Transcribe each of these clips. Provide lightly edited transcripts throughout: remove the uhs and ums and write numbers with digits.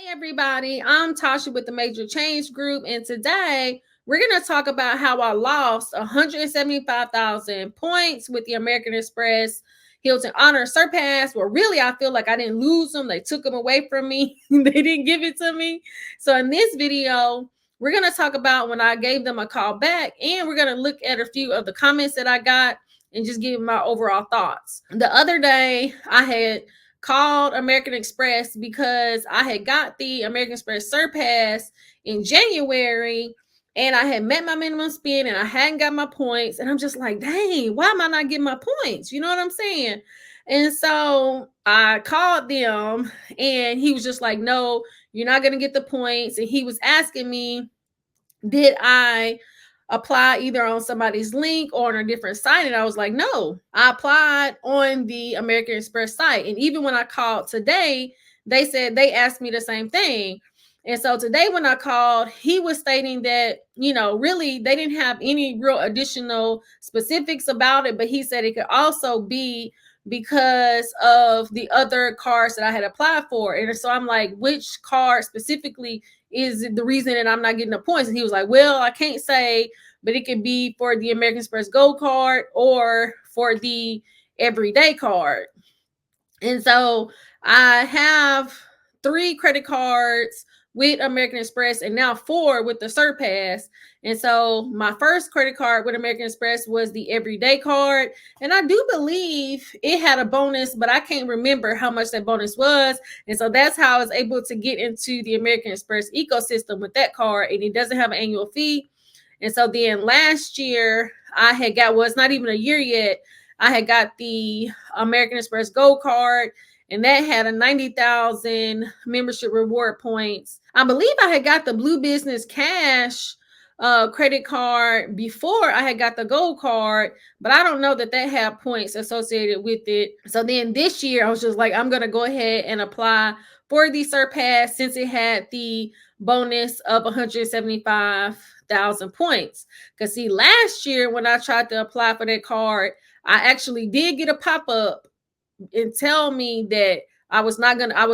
Hey everybody, I'm Tasha with the Major Change Group, and today we're going to talk about how I lost 175,000 points with the American Express Hilton Honor Surpass. Well, really, I feel like I didn't lose them. They took them away from me. They didn't give it to me. So in this video, we're going to talk about when I gave them a call back, and we're going to look at a few of the comments that I got and just give my overall thoughts. The other day, I had called American Express because I had got the American Express Surpass in January and I had met my minimum spend and I hadn't got my points. And I'm just like, dang, why am I not getting my points? You know what I'm saying? And so I called them and he was just like, no, you're not going to get the points. And he was asking me, did I apply either on somebody's link or on a different site? And I was like, no, I applied on the American Express site. And even when I called today, they said they asked me the same thing. And so today when I called, he was stating that, really they didn't have any real additional specifics about it, but he said it could also be because of the other cards that I had applied for. And so I'm like, which card specifically is the reason that I'm not getting the points? And he was like, well, I can't say, but it could be for the American Express Gold card or for the everyday card. And so I have 3 credit cards with American Express and now 4 with the Surpass. And so my first credit card with American Express was the everyday card. And I do believe it had a bonus, but I can't remember how much that bonus was. And so that's how I was able to get into the American Express ecosystem with that card. And it doesn't have an annual fee. And so then last year I had got, well, it's not even a year yet, I had got the American Express Gold card, and that had a 90,000 membership reward points. I believe I had got the Blue Business Cash credit card before I had got the Gold card, but I don't know that that had points associated with it. So then this year, I was just like, I'm going to go ahead and apply for the Surpass since it had the bonus of 175,000 points. Because see, last year when I tried to apply for that card, I actually did get a pop-up and tell me that I was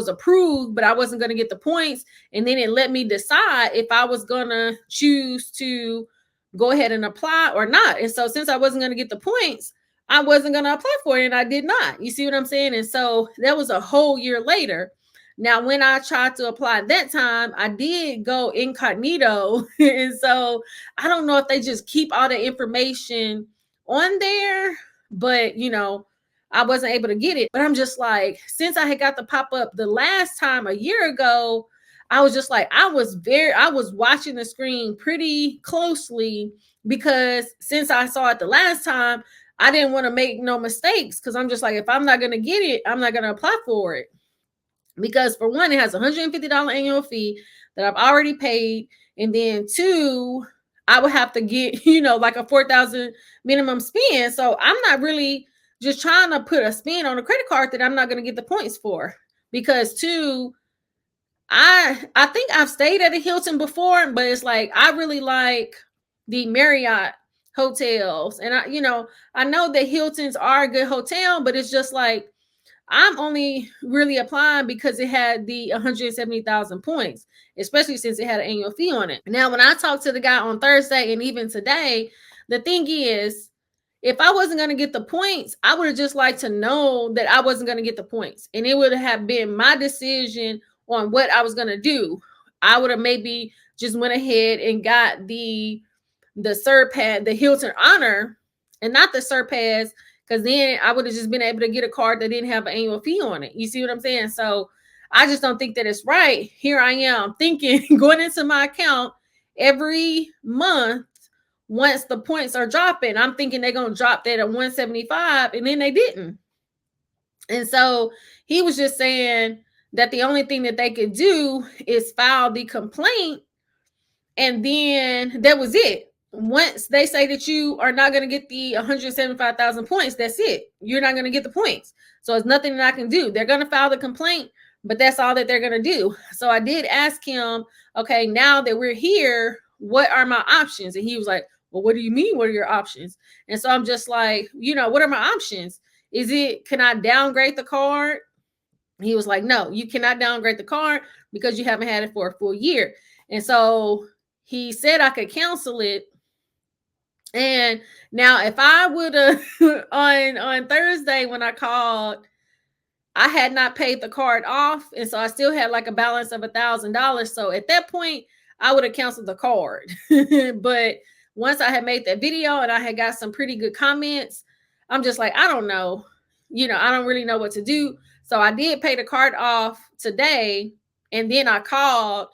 approved, but I wasn't going to get the points. And then it let me decide if I was going to choose to go ahead and apply or not. And so since I wasn't going to get the points, I wasn't going to apply for it. And I did not. You see what I'm saying? And so that was a whole year later. Now, when I tried to apply that time, I did go incognito. And so I don't know if they just keep all the information on there, but I wasn't able to get it. But I'm just like, since I had got the pop-up the last time a year ago, I was just like, I was watching the screen pretty closely because since I saw it the last time, I didn't want to make no mistakes because I'm just like, if I'm not going to get it, I'm not going to apply for it. Because for one, it has a $150 annual fee that I've already paid. And then 2, I would have to get, like a 4,000 minimum spend. So I'm not really just trying to put a spin on a credit card that I'm not going to get the points for. Because 2, I think I've stayed at a Hilton before, but it's like I really like the Marriott hotels. And I know that Hiltons are a good hotel, but it's just like I'm only really applying because it had the 170,000 points, especially since it had an annual fee on it. Now, when I talked to the guy on Thursday and even today, the thing is, if I wasn't going to get the points, I would have just liked to know that I wasn't going to get the points. And it would have been my decision on what I was going to do. I would have maybe just went ahead and got the Surpass, the Hilton Honor, and not the Surpass, because then I would have just been able to get a card that didn't have an annual fee on it. You see what I'm saying? So I just don't think that it's right. Here I am thinking, going into my account every month, once the points are dropping, I'm thinking they're going to drop that at 175, and then they didn't. And so he was just saying that the only thing that they could do is file the complaint, and then that was it. Once they say that you are not going to get the 175,000 points, that's it. You're not going to get the points. So it's nothing that I can do. They're going to file the complaint, but that's all that they're going to do. So I did ask him, okay, now that we're here, what are my options? And he was like, well, what do you mean? What are your options? And so I'm just like, what are my options? Can I downgrade the card? He was like, no, you cannot downgrade the card because you haven't had it for a full year. And so he said I could cancel it. And now if I would have on Thursday when I called, I had not paid the card off, and so I still had like a balance of $1,000. So at that point, I would have canceled the card. But once I had made that video and I had got some pretty good comments, I'm just like, I don't know, I don't really know what to do. So I did pay the card off today, and then I called,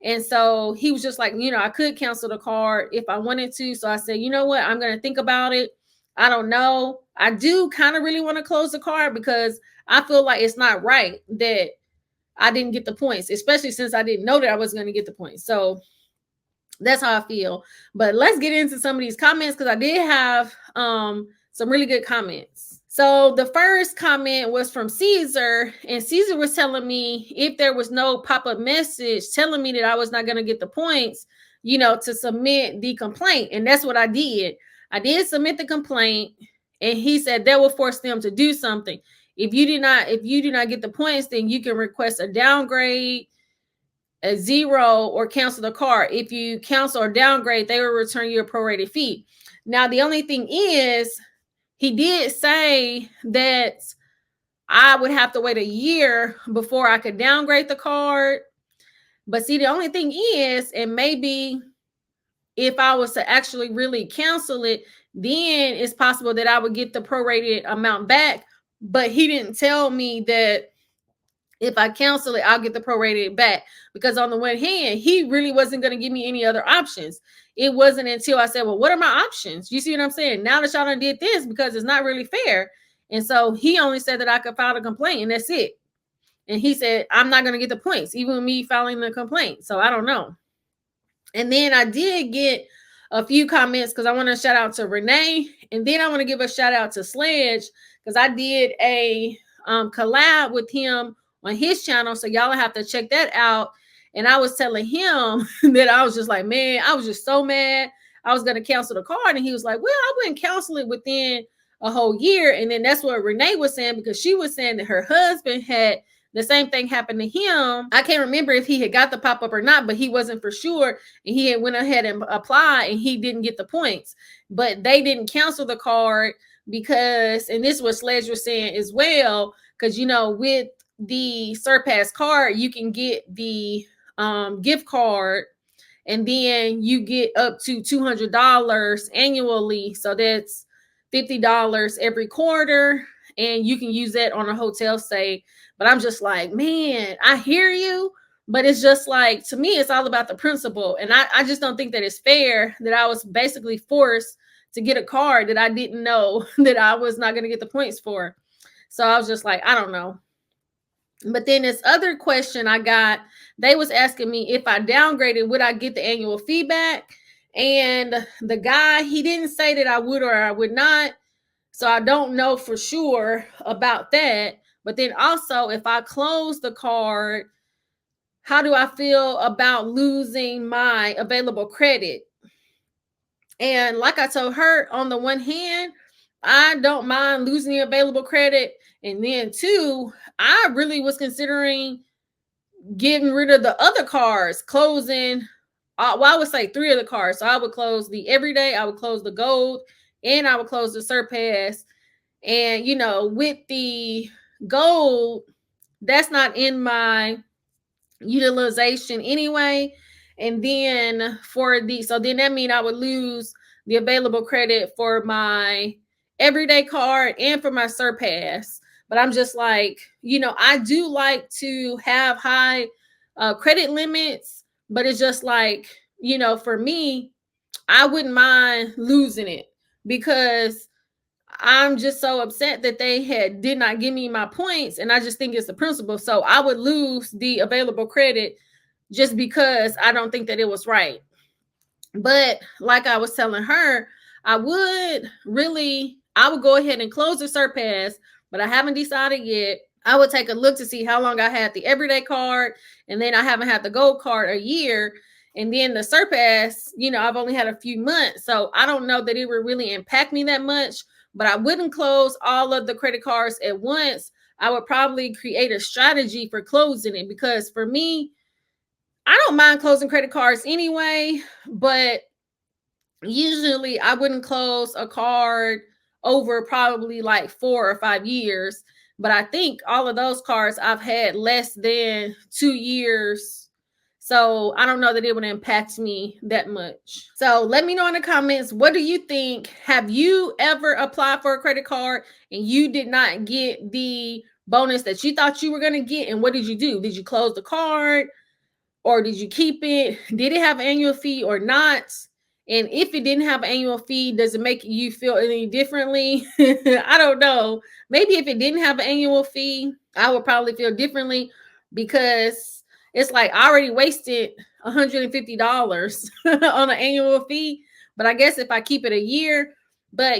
and so he was just like, I could cancel the card if I wanted to. So I said, you know what, I'm gonna think about it. I don't know. I do kind of really want to close the card because I feel like it's not right that I didn't get the points, especially since I didn't know that I was going to get the points. So that's how I feel. But let's get into some of these comments because I did have some really good comments. So the first comment was from Caesar, and Caesar was telling me if there was no pop-up message telling me that I was not going to get the points, to submit the complaint. And that's what I did. I did submit the complaint, and he said that will force them to do something. If you do not get the points, then you can request a downgrade, a zero, or cancel the card. If you cancel or downgrade, they will return you a prorated fee. Now, the only thing is, he did say that I would have to wait a year before I could downgrade the card. But see, the only thing is, and maybe if I was to actually really cancel it, then it's possible that I would get the prorated amount back. But he didn't tell me that if I cancel it, I'll get the prorated back. Because on the one hand, he really wasn't going to give me any other options. It wasn't until I said, well, what are my options? You see what I'm saying? Now that y'all done did this, because it's not really fair. And so he only said that I could file a complaint, and that's it. And he said, I'm not going to get the points, even with me filing the complaint. So I don't know. And then I did get a few comments because I want to shout out to Renee. And then I want to give a shout out to Sledge because I did a collab with him on his channel. So y'all have to check that out. And I was telling him that I was just like, man, I was just so mad. I was going to cancel the card. And he was like, well, I wouldn't cancel it within a whole year. And then that's what Renee was saying, because she was saying that her husband had the same thing happened to him. I can't remember if he had got the pop-up or not, but he wasn't for sure. And he had went ahead and applied, and he didn't get the points. But they didn't cancel the card because, and this is what Sledge was saying as well, because, with the Surpass card, you can get the gift card, and then you get up to $200 annually. So that's $50 every quarter, and you can use that on a hotel stay. But I'm just like, man, I hear you, but it's just like, to me, it's all about the principle. And I just don't think that it's fair that I was basically forced to get a card that I didn't know that I was not going to get the points for. So I was just like, I don't know. But then this other question I got, they was asking me if I downgraded, would I get the annual feedback? And the guy, he didn't say that I would or I would not. So I don't know for sure about that. But then also, if I close the card, how do I feel about losing my available credit? And like I told her, on the one hand, I don't mind losing the available credit. And then two, I really was considering getting rid of the other cards, closing, well, I would say 3 of the cards. So I would close the Everyday, I would close the Gold, and I would close the Surpass. And, with the Gold, that's not in my utilization anyway. And then so then that means I would lose the available credit for my Everyday card and for my Surpass. But I'm just like, I do like to have high credit limits, but it's just like, for me, I wouldn't mind losing it because I'm just so upset that they did not give me my points. And I just think it's the principle. So I would lose the available credit just because I don't think that it was right. But like I was telling her, I would go ahead and close the Surpass, but I haven't decided yet. I would take a look to see how long I had the Everyday card, and then I haven't had the Gold card a year. And then the Surpass, I've only had a few months. So I don't know that it would really impact me that much, but I wouldn't close all of the credit cards at once. I would probably create a strategy for closing it, because for me, I don't mind closing credit cards anyway, but usually I wouldn't close a card over probably like 4 or 5 years. But I think all of those cards I've had less than 2 years. So I don't know that it would impact me that much. So let me know in the comments, what do you think? Have you ever applied for a credit card and you did not get the bonus that you thought you were going to get? And what did you do? Did you close the card? Or did you keep it? Did it have an annual fee or not? And if it didn't have an annual fee, does it make you feel any differently? I don't know. Maybe if it didn't have an annual fee, I would probably feel differently, because it's like I already wasted $150 on an annual fee. But I guess if I keep it a year, but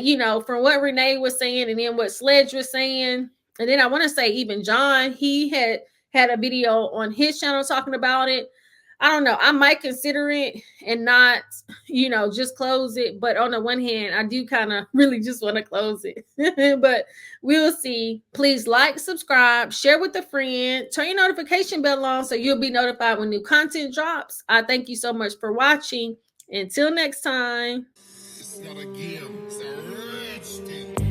from what Renee was saying, and then what Sledge was saying, and then I want to say even John, he had a video on his channel talking about it. I don't know. I might consider it and not, just close it. But on the one hand, I do kind of really just want to close it. But we'll see. Please like, subscribe, share with a friend, turn your notification bell on so you'll be notified when new content drops. I thank you so much for watching. Until next time. It's not a game, it's a rich thing.